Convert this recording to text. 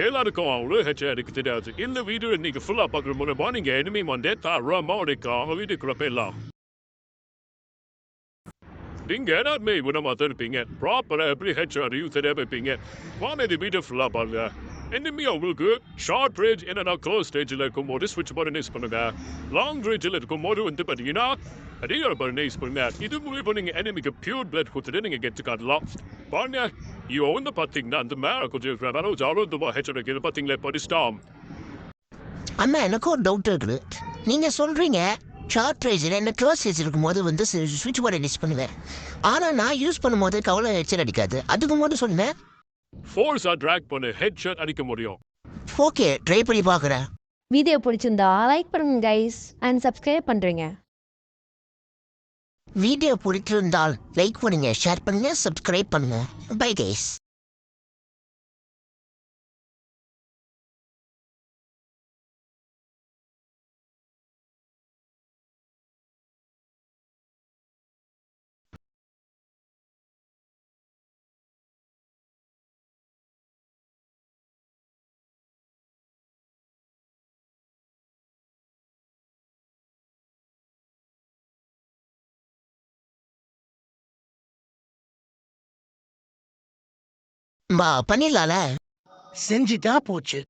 எல்லாருக்கும் அவ்வளோ ஹெச்ஆர் எனக்கு தெரியாது. இந்த வீடியோ இன்னைக்கு ஃபுல்லா பார்க்குற மூலமா நீங்க எனிமி வந்து தரமா உடைக்கும். அவங்க வீட்டுக்குள்ள போயிடலாம். நீங்க எல்லாருமே குணமா தான் இருப்பீங்க. ப்ராப்பரா எப்படி ஹெச்ஆரையும் சரியா வைப்பீங்க. வாங்க இந்த வீடியோ ஃபுல்லா பாருங்க. எனிமி அவங்களுக்கு ஷார்ட் ரேஞ்ச் என்னன்னா க்ளோஸ் ஸ்டேஜில் இருக்கும்போது ஸ்விட்ச் பட்டன் யூஸ் பண்ணுங்க. லாங் ரேஞ்சில் இருக்கும்போது வந்து பார்த்தீங்கன்னா அதிகார பட்டன் யூஸ் பண்ணுங்க. இது மூலியமா நீங்க எனிமிக்கு பியூர் பிளட் கொடுத்துட்டு நீங்க கெட்டு காட்டலாம். பாருங்க இவ வந்து பார்த்தீங்கன்னா அந்த மேலே கொஞ்சம் ஜாலோ ஹெச்ஆர் பார்த்தீங்களா படிச்சிட்டான். அண்ணா எனக்கும் ஒரு டவுட் இருக்குது. நீங்கள் சொல்கிறீங்க ஷார்ட் ரேஞ்சில் என்ன க்ளோஸ் ரேஞ்ச் இருக்கும்போது வந்து சுவிட்ச் போர்டை யூஸ் பண்ணுவேன். ஆனால் நான் யூஸ் பண்ணும்போது கவலை ஹெட்செட் அடிக்காது. அதுக்கு போது சொன்னேன் ஃபோர்ஸா ட்ராக் பண்ணி ஹெட்ஷாட் அடிக்க முடியும். ஓகே ட்ரை பண்ணி பார்க்குறேன். வீடியோ பிடிச்சிருந்தா லைக் பண்ணுங்க கைஸ் அண்ட் சப்ஸ்கிரைப் பண்ணுறீங்க. வீடியோ பிடிச்சிருந்தால் லைக் பண்ணுங்க, ஷேர் பண்ணுங்க, சப்ஸ்கிரைப் பண்ணுங்க. Bye guys. பண்ணிடலாம்ல. செஞ்சுட்டா போச்சு.